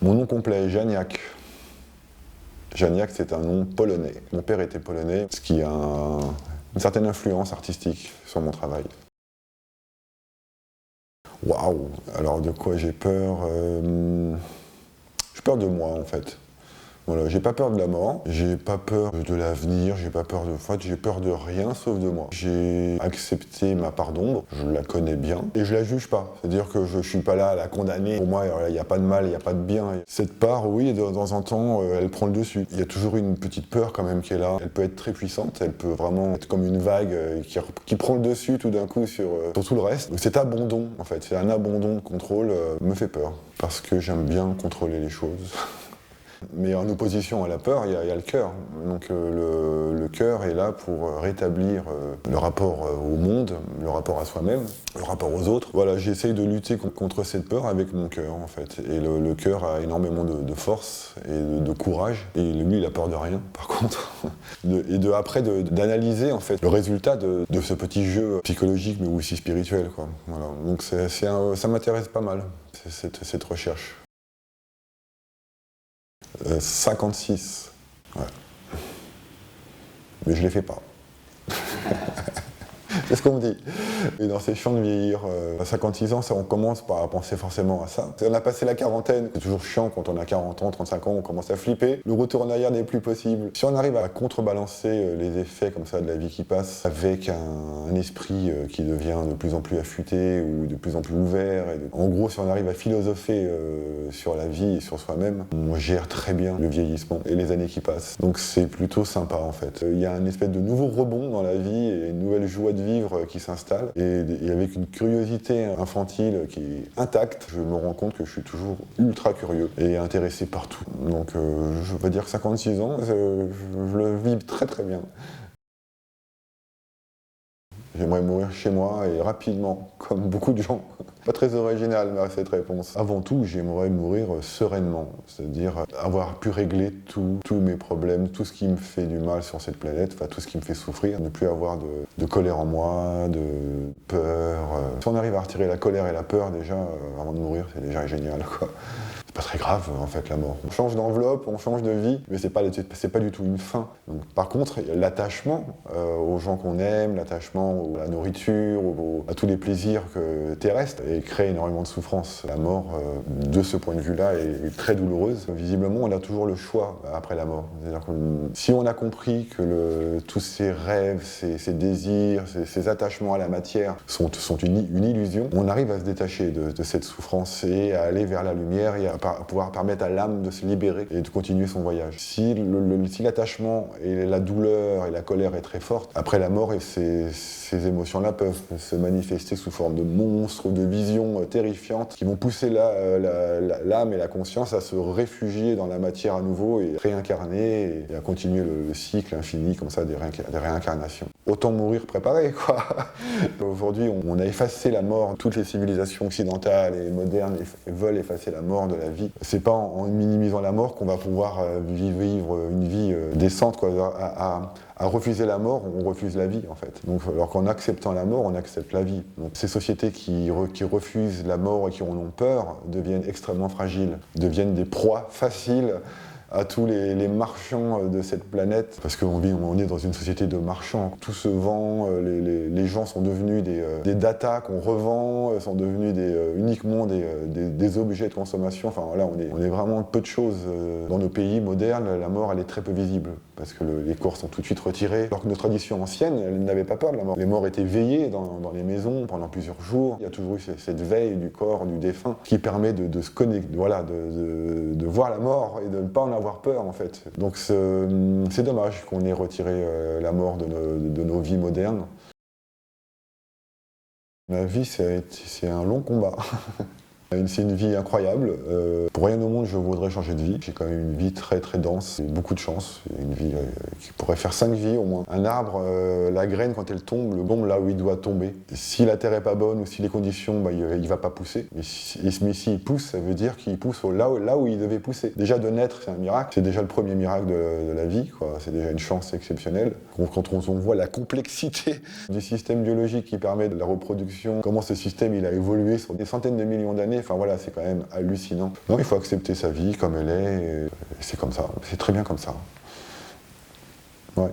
Mon nom complet est Janiak. Janiak, c'est un nom polonais. Mon père était polonais, ce qui a une certaine influence artistique sur mon travail. Waouh! Alors de quoi j'ai peur? J'ai peur de moi en fait. Voilà, j'ai pas peur de la mort, j'ai pas peur de l'avenir, j'ai pas peur de... En fait, j'ai peur de rien sauf de moi. J'ai accepté ma part d'ombre, je la connais bien, et je la juge pas. C'est-à-dire que je suis pas là à la condamner. Pour moi, il n'y a pas de mal, il n'y a pas de bien. Cette part, oui, de temps en temps, elle prend le dessus. Il y a toujours une petite peur quand même qui est là. Elle peut être très puissante, elle peut vraiment être comme une vague qui prend le dessus tout d'un coup sur tout le reste. Donc cet abandon, en fait, c'est un abandon de contrôle, me fait peur. Parce que j'aime bien contrôler les choses. Mais en opposition à la peur, il y a le cœur. Donc le cœur est là pour rétablir le rapport au monde, le rapport à soi-même, le rapport aux autres. Voilà, j'essaye de lutter contre cette peur avec mon cœur, en fait. Et le cœur a énormément de force et de courage. Et lui, il a peur de rien, par contre. Après, d'analyser, en fait, le résultat de ce petit jeu psychologique, mais aussi spirituel, quoi. Voilà. Donc ça m'intéresse pas mal, cette recherche. 56. Ouais. Mais je les fais pas. C'est ce qu'on me dit. Et dans ces champs de vieillir, à 56 ans, on commence par penser forcément à ça. On a passé la quarantaine, c'est toujours chiant quand on a 40 ans, 35 ans, on commence à flipper. Le retour en arrière n'est plus possible. Si on arrive à contrebalancer les effets comme ça de la vie qui passe avec un esprit qui devient de plus en plus affûté ou de plus en plus ouvert, en gros, si on arrive à philosopher sur la vie et sur soi-même, on gère très bien le vieillissement et les années qui passent. Donc c'est plutôt sympa en fait. Il y a un espèce de nouveau rebond dans la vie et une nouvelle joie de vivre qui s'installe et avec une curiosité infantile qui est intacte, je me rends compte que je suis toujours ultra curieux et intéressé par tout. Donc je vais dire 56 ans, je le vis très très bien. J'aimerais mourir chez moi et rapidement, comme beaucoup de gens. Pas très original cette réponse. Avant tout, j'aimerais mourir sereinement, c'est-à-dire avoir pu régler tous mes problèmes, tout ce qui me fait du mal sur cette planète, enfin tout ce qui me fait souffrir, ne plus avoir de colère en moi, de peur. Si on arrive à retirer la colère et la peur déjà, avant de mourir, c'est déjà génial, quoi. C'est pas très grave en fait la mort. On change d'enveloppe, on change de vie, mais c'est pas du tout une fin. Donc, par contre, l'attachement aux gens qu'on aime, l'attachement à la nourriture, à tous les plaisirs terrestres, et crée énormément de souffrance. La mort, de ce point de vue-là, est très douloureuse. Visiblement, on a toujours le choix après la mort. C'est-à-dire que si on a compris que tous ces rêves, ces désirs, ces attachements à la matière sont une illusion, on arrive à se détacher de cette souffrance et à aller vers la lumière et à pouvoir permettre à l'âme de se libérer et de continuer son voyage. Si l'attachement et la douleur et la colère est très forte, après la mort, ces émotions-là peuvent se manifester sous forme de monstres, de visions terrifiantes qui vont pousser l'âme et la conscience à se réfugier dans la matière à nouveau et réincarner et à continuer le cycle infini comme ça des réincarnations. Autant mourir préparé, quoi. Aujourd'hui, on a effacé la mort. Toutes les civilisations occidentales et modernes veulent effacer la mort de la vie. C'est pas en minimisant la mort qu'on va pouvoir vivre une vie décente, quoi. À refuser la mort, on refuse la vie en fait. Donc, alors qu'en acceptant la mort, on accepte la vie. Donc, ces sociétés qui refusent la mort et qui en ont peur deviennent extrêmement fragiles, deviennent des proies faciles à tous les marchands de cette planète, parce qu'on est dans une société de marchands. Tout se vend, les gens sont devenus des data qu'on revend, sont devenus uniquement des objets de consommation. Enfin voilà, on est vraiment peu de choses. Dans nos pays modernes, la mort, elle est très peu visible, parce que les corps sont tout de suite retirés, alors que nos traditions anciennes, elles n'avaient pas peur de la mort. Les morts étaient veillés dans les maisons pendant plusieurs jours. Il y a toujours eu cette veille du corps, du défunt, qui permet de se connecter, voilà, de voir la mort et de ne pas en avoir peur en fait. Donc c'est dommage qu'on ait retiré la mort de nos vies modernes. Ma vie, c'est un long combat. C'est une vie incroyable. Pour rien au monde, je voudrais changer de vie. J'ai quand même une vie très très dense, et beaucoup de chance. Une vie qui pourrait faire 5 vies au moins. Un arbre, la graine, quand elle tombe, le tombe là où il doit tomber. Si la terre est pas bonne ou si les conditions, il va pas pousser. Mais s'il pousse, ça veut dire qu'il pousse là où il devait pousser. Déjà de naître, c'est un miracle. C'est déjà le premier miracle de la vie, quoi. C'est déjà une chance exceptionnelle. Quand on voit la complexité du système biologique qui permet de la reproduction, comment ce système il a évolué sur des centaines de millions d'années, enfin voilà, c'est quand même hallucinant. Non, il faut accepter sa vie comme elle est, et c'est comme ça, c'est très bien comme ça. Ouais.